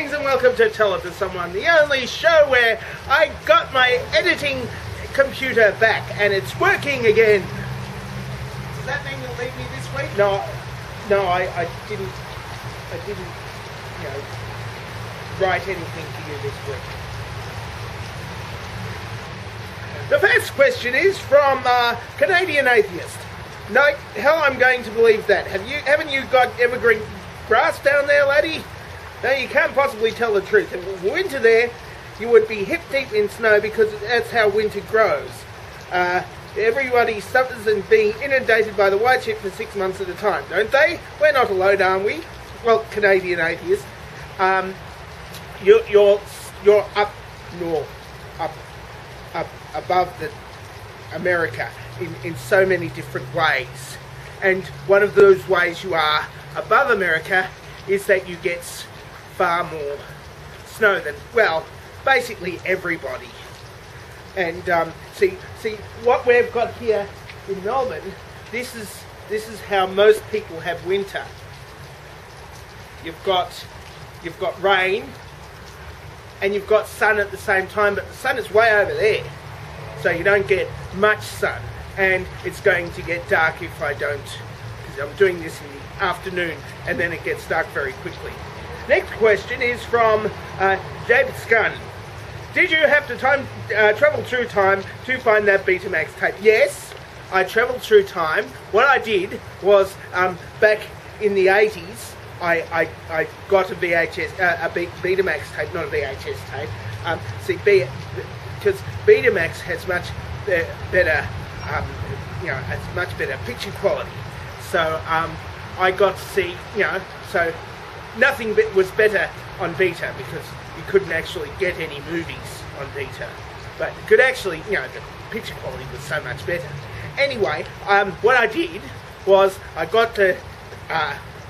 Greetings and welcome to Tell It to Someone, the only show where I got my editing computer back and it's working again. Does that mean you'll leave me this week? No, I didn't, write anything to you this week. The first question is from Canadian atheist. No, hell, I'm going to believe that. Haven't you got evergreen grass down there, laddie? No, you can't possibly tell the truth. If it were winter there, you would be hip deep in snow because that's how winter grows. Everybody suffers in being inundated by the white shit for 6 months at a time, don't they? We're not alone, aren't we? Well, Canadian atheists. You're up north, up above the America in so many different ways. And one of those ways you are above America is that you get far more snow than, well, basically everybody. And see what we've got here in Melbourne. This is how most people have winter. You've got rain and you've got sun at the same time, but the sun is way over there, so you don't get much sun. And it's going to get dark if I don't, because I'm doing this in the afternoon, and then it gets dark very quickly. Next question is from David Scunn. Did you have to travel through time to find that Betamax tape? Yes, I travelled through time. What I did was, back in the 80s, I got a VHS, a Betamax tape, not a VHS tape. Because Betamax has much better, has much better picture quality. So I got to see, so nothing was better on Beta because you couldn't actually get any movies on Beta. But you could actually, the picture quality was so much better. Anyway, what I did was I got the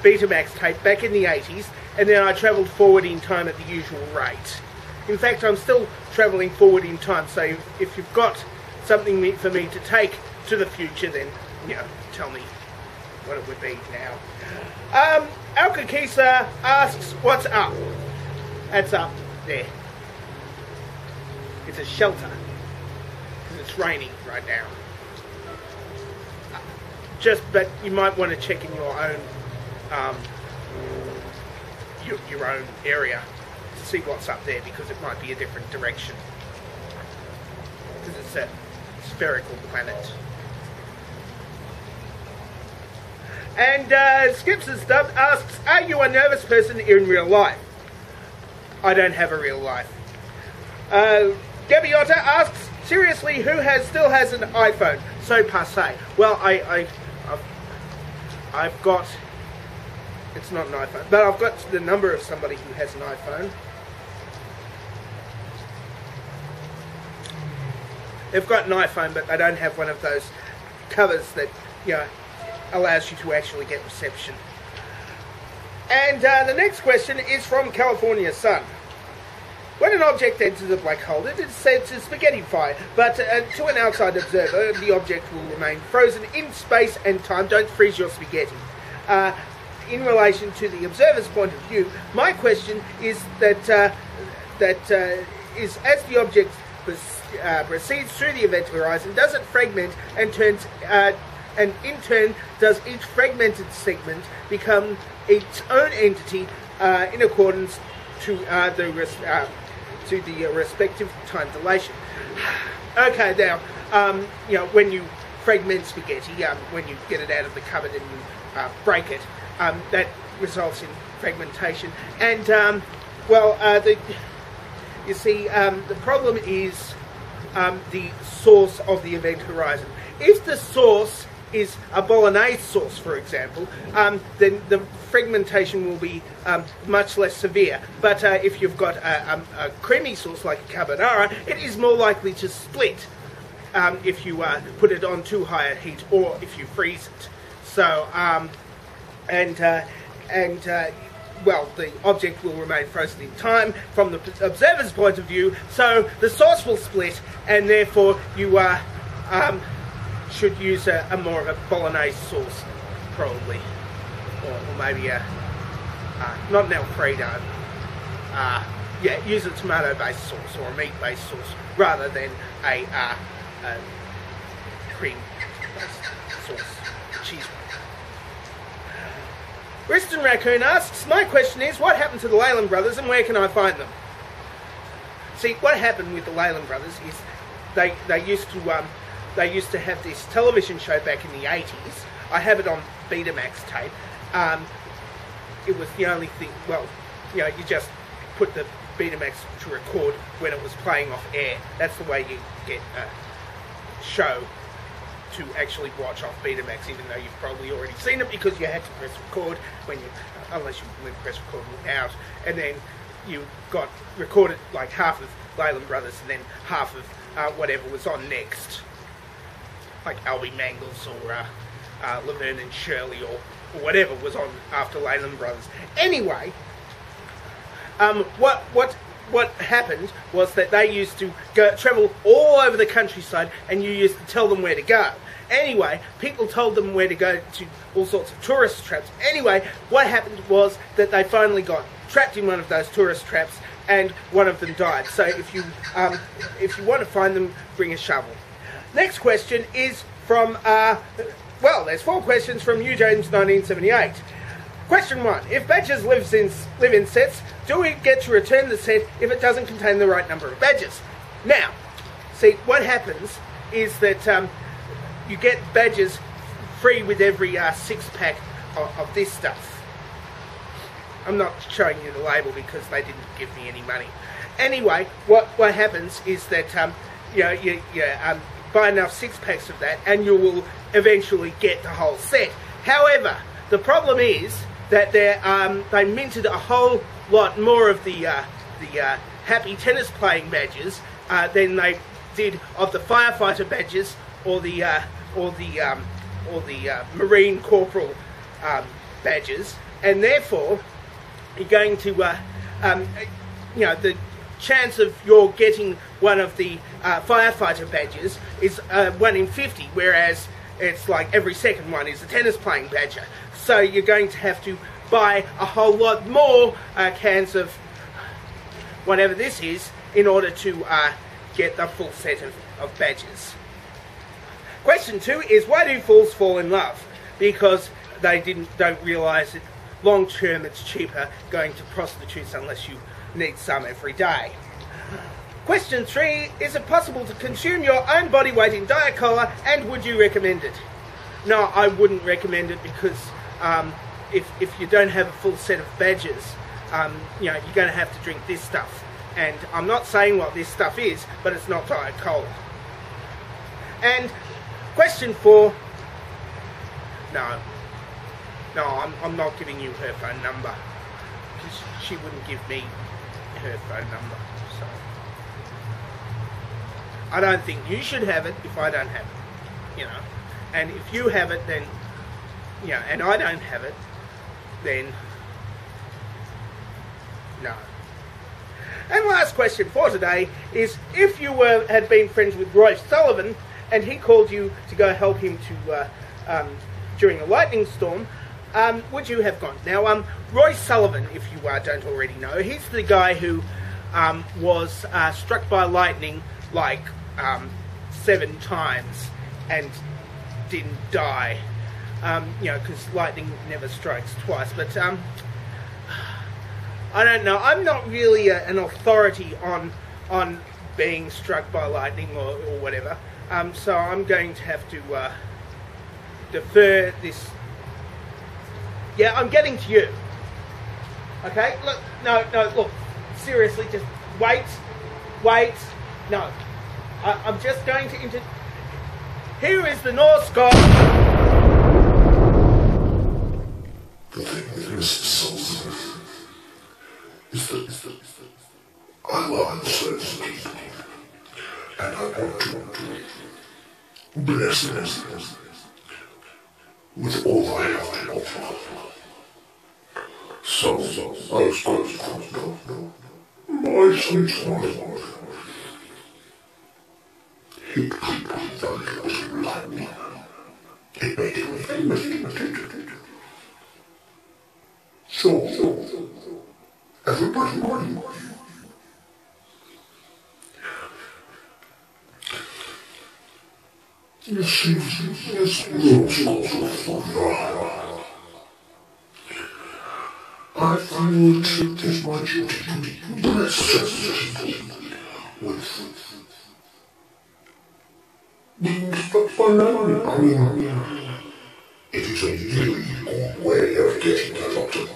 Betamax tape back in the 80s, and then I travelled forward in time at the usual rate. In fact, I'm still travelling forward in time, so if you've got something for me to take to the future, then, tell me what it would be now. Alkakisa asks, what's up? That's up there. It's a shelter, because it's raining right now. But you might want to check in your own your own area to see what's up there, because it might be a different direction, because it's a spherical planet. And Skips and Stuff asks, are you a nervous person in real life? I don't have a real life. Gabiota asks, seriously, who still has an iPhone? So passe. Well, I've got, it's not an iPhone, but I've got the number of somebody who has an iPhone. They've got an iPhone, but they don't have one of those covers that, allows you to actually get reception. And the next question is from California Sun. When an object enters a black hole, it is said to spaghettify, but to an outside observer, the object will remain frozen in space and time. Don't freeze your spaghetti. In relation to the observer's point of view, my question is that as the object proceeds through the event horizon, does it fragment and turns, and in turn, does each fragmented segment become its own entity in accordance to the respective time dilation? Okay, now, when you fragment spaghetti, when you get it out of the cupboard and you break it, that results in fragmentation. And, the problem is the source of the event horizon. If the source is a bolognese sauce, for example, then the fragmentation will be much less severe. But if you've got a creamy sauce like a carbonara, it is more likely to split if you put it on too high a heat or if you freeze it. So, well, the object will remain frozen in time from the observer's point of view, so the sauce will split, and therefore you should use a more of a bolognese sauce, probably, or maybe not an Alfredo. yeah, use a tomato-based sauce or a meat-based sauce rather than a cream-based sauce, cheese. Western Raccoon asks, my question is, what happened to the Leyland Brothers and where can I find them? See, what happened with the Leyland Brothers is they used to have this television show back in the 80s. I have it on Betamax tape. It was the only thing, well, you know, you just put the Betamax to record when it was playing off air. That's the way you get a show to actually watch off Betamax, even though you've probably already seen it because you had to press record when you, unless you press record out, and then you got recorded like half of Leyland Brothers and then half of whatever was on next, like Albie Mangles or Laverne and Shirley or whatever was on after Leyland Brothers. Anyway, what happened was that they used to travel all over the countryside and you used to tell them where to go. Anyway, people told them where to go to all sorts of tourist traps. Anyway, what happened was that they finally got trapped in one of those tourist traps and one of them died. So if you want to find them, bring a shovel. Next question is from, well, there's 4 questions from Hugh James 1978. Question 1. If badges live in sets, do we get to return the set if it doesn't contain the right number of badges? Now, see, what happens is that you get badges free with every 6-pack of this stuff. I'm not showing you the label because they didn't give me any money. Anyway, what happens is that you buy enough 6-packs of that and you will eventually get the whole set. However, the problem is that they minted a whole lot more of the happy tennis playing badges than they did of the firefighter badges or the Marine Corporal badges, and therefore you're going to the chance of your getting one of the firefighter badges is 1 in 50, whereas it's like every second one is a tennis playing badger. So you're going to have to buy a whole lot more cans of whatever this is in order to get the full set of badges. Question 2 is, why do fools fall in love? Because they don't realise that long term it's cheaper going to prostitutes unless you need some every day. Question 3, is it possible to consume your own body weight in Diet Cola, and would you recommend it? No, I wouldn't recommend it because if you don't have a full set of badges, you're going to have to drink this stuff. And I'm not saying what this stuff is, but it's not Diet Cola. And question 4, no, I'm not giving you her phone number because she wouldn't give me her phone number. So I don't think you should have it if I don't have it, And if you have it, then, and I don't have it, then no. And last question for today is, if you had been friends with Roy Sullivan and he called you to go help him to during a lightning storm, would you have gone? Now, Roy Sullivan, if you don't already know, he's the guy who was struck by lightning like 7 times and didn't die. Because lightning never strikes twice. But I don't know. I'm not really an authority on being struck by lightning or whatever. So I'm going to have to defer this. Yeah, I'm getting to you. Okay? Look, no, look. Seriously, just wait. No. I'm just going to Here is the Norse god. The thing is, Sullivan, is that I love certain people, and I want to bless them with all I have to offer. So, I was going to go, my sweet one, hit people that like me. It made it famous. So, as everybody. You see, this world's not fun. I feel it is my duty to be blessed with being struck by lightning. It is a really good way of getting a lot of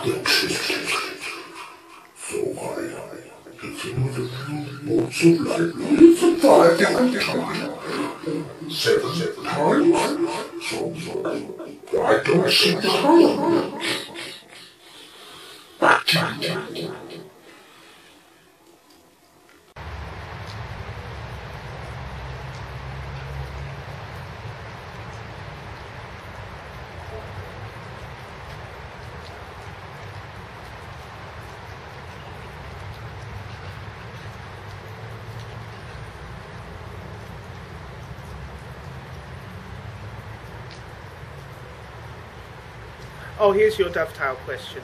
glimpses. So I give him the few bolts of lightning 5 different times. 7 times. So I don't see the harm. Back to you. Oh, here's your dovetail question.